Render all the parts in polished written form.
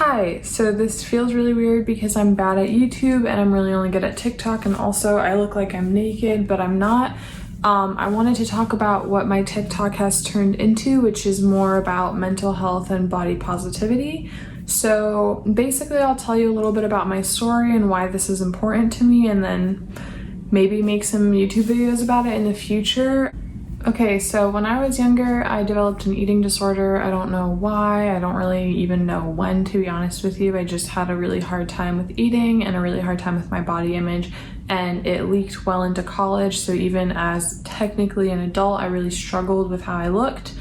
Hi, so this feels really weird because I'm bad at YouTube and I'm really only good at TikTok, and also I look like I'm naked, but I'm not. I wanted to talk about what my TikTok has turned into, which is more about mental health and body positivity. So basically I'll tell you a little bit about my story and why this is important to me, and then maybe make some YouTube videos about it in the future. Okay, so when I was younger, I developed an eating disorder. I don't know why. I don't really even know when, to be honest with you. I just had a really hard time with eating and a really hard time with my body image, and it leaked well into college. So even as technically an adult, I really struggled with how I looked.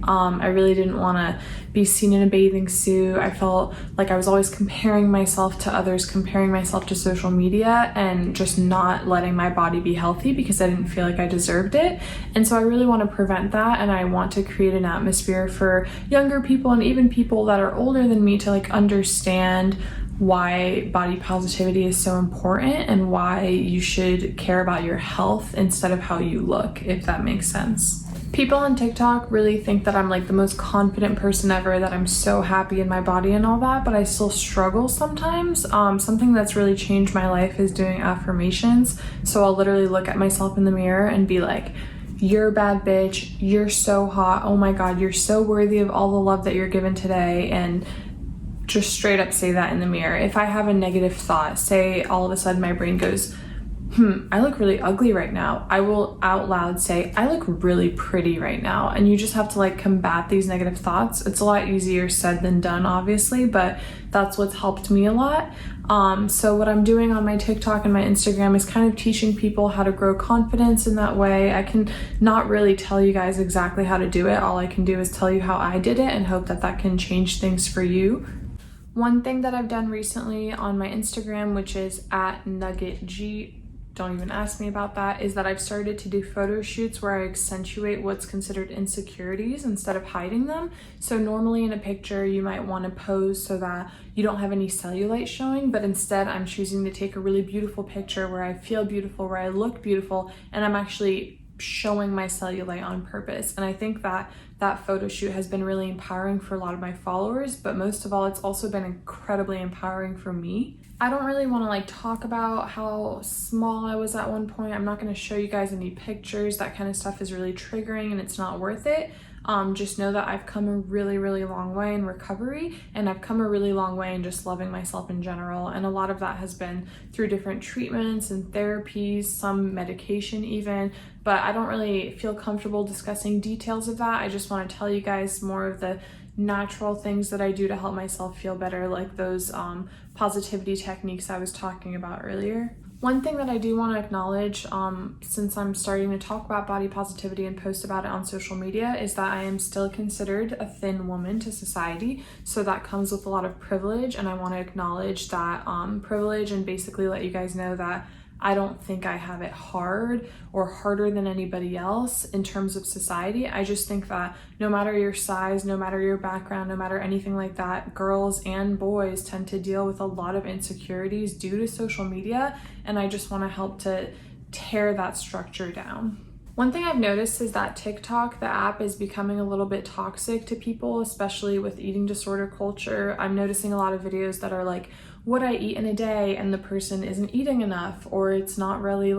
I really didn't want to be seen in a bathing suit. I felt like I was always comparing myself to others, comparing myself to social media, and just not letting my body be healthy because I didn't feel like I deserved it. And so I really want to prevent that, and I want to create an atmosphere for younger people and even people that are older than me to understand why body positivity is so important and why you should care about your health instead of how you look, if that makes sense. People on TikTok really think that I'm the most confident person ever, that I'm so happy in my body and all that, but I still struggle sometimes. Something that's really changed my life is doing affirmations. So I'll literally look at myself in the mirror and be like, "You're a bad bitch, you're so hot, oh my god, you're so worthy of all the love that you're given today," and just straight up say that in the mirror. If I have a negative thought, say all of a sudden my brain goes, I look really ugly right now, I will out loud say, "I look really pretty right now." And you just have to combat these negative thoughts. It's a lot easier said than done, obviously, but that's what's helped me a lot. So what I'm doing on my TikTok and my Instagram is kind of teaching people how to grow confidence in that way. I can not really tell you guys exactly how to do it. All I can do is tell you how I did it and hope that that can change things for you. One thing that I've done recently on my Instagram, which is @nuggetg, don't even ask me about that, is that I've started to do photo shoots where I accentuate what's considered insecurities instead of hiding them. So normally in a picture you might want to pose so that you don't have any cellulite showing, but instead I'm choosing to take a really beautiful picture where I feel beautiful, where I look beautiful, and I'm actually showing my cellulite on purpose. And I think that that photo shoot has been really empowering for a lot of my followers, but most of all, it's also been incredibly empowering for me. I don't really want to talk about how small I was at one point. I'm not going to show you guys any pictures. That kind of stuff is really triggering and it's not worth it. Just know that I've come a really, really long way in recovery, and I've come a really long way in just loving myself in general. And a lot of that has been through different treatments and therapies, some medication even, but I don't really feel comfortable discussing details of that. I just want to tell you guys more of the natural things that I do to help myself feel better, like those positivity techniques I was talking about earlier. One thing that I do want to acknowledge, since I'm starting to talk about body positivity and post about it on social media, is that I am still considered a thin woman to society. So that comes with a lot of privilege, and I want to acknowledge that privilege and basically let you guys know that I don't think I have it hard or harder than anybody else in terms of society. I just think that no matter your size, no matter your background, no matter anything like that, girls and boys tend to deal with a lot of insecurities due to social media, and I just want to help to tear that structure down. One thing I've noticed is that TikTok, the app, is becoming a little bit toxic to people, especially with eating disorder culture. I'm noticing a lot of videos that are what I eat in a day, and the person isn't eating enough, or it's not really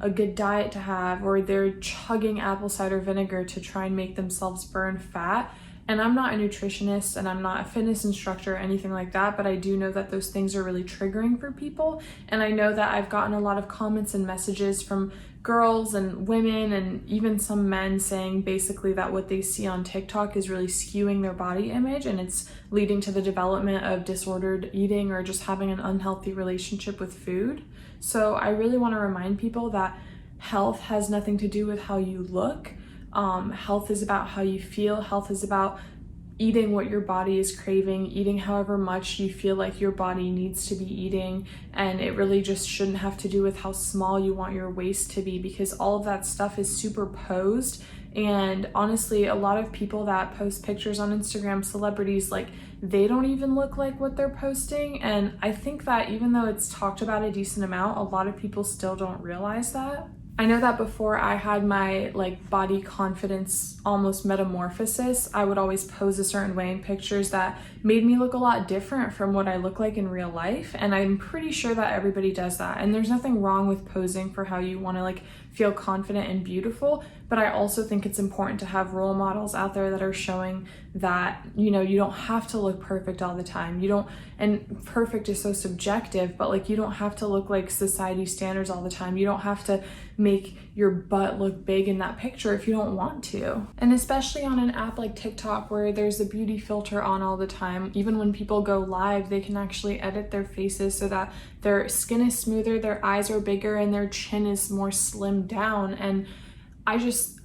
a good diet to have, or they're chugging apple cider vinegar to try and make themselves burn fat. And I'm not a nutritionist and I'm not a fitness instructor or anything like that, but I do know that those things are really triggering for people. And I know that I've gotten a lot of comments and messages from girls and women and even some men saying basically that what they see on TikTok is really skewing their body image, and it's leading to the development of disordered eating or just having an unhealthy relationship with food. So I really want to remind people that health has nothing to do with how you look. Health is about how you feel. Health is about eating what your body is craving, eating however much you feel like your body needs to be eating, and it really just shouldn't have to do with how small you want your waist to be, because all of that stuff is superposed. And honestly, a lot of people that post pictures on Instagram, celebrities, they don't even look like what they're posting. And I think that even though it's talked about a decent amount, a lot of people still don't realize that. I know that before I had my like body confidence almost metamorphosis, I would always pose a certain way in pictures that made me look a lot different from what I look like in real life. And I'm pretty sure that everybody does that. And there's nothing wrong with posing for how you want to like feel confident and beautiful. But I also think it's important to have role models out there that are showing that, you know, you don't have to look perfect all the time. You don't, and perfect is so subjective, but like you don't have to look like society standards all the time. You don't have to make your butt look big in that picture if you don't want to. And especially on an app like TikTok where there's a beauty filter on all the time, even when people go live, they can actually edit their faces so that their skin is smoother, their eyes are bigger, and their chin is more slimmed down. And I just,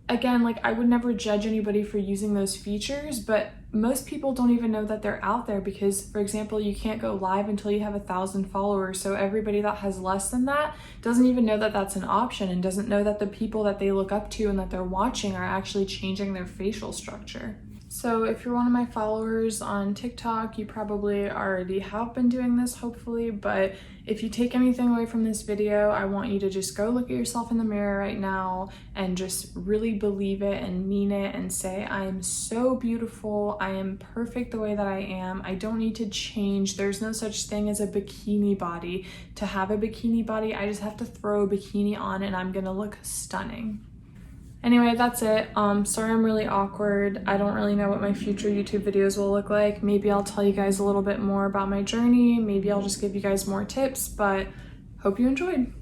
again, like I would never judge anybody for using those features, but most people don't even know that they're out there because, for example, you can't go live until you have 1,000 followers. So everybody that has less than that doesn't even know that that's an option and doesn't know that the people that they look up to and that they're watching are actually changing their facial structure. So if you're one of my followers on TikTok, you probably already have been doing this, hopefully, but if you take anything away from this video, I want you to just go look at yourself in the mirror right now and just really believe it and mean it and say, I am so beautiful. I am perfect the way that I am. I don't need to change. There's no such thing as a bikini body. To have a bikini body, I just have to throw a bikini on and I'm gonna look stunning. Anyway, that's it. Sorry I'm really awkward. I don't really know what my future YouTube videos will look like. Maybe I'll tell you guys a little bit more about my journey. Maybe I'll just give you guys more tips, but hope you enjoyed.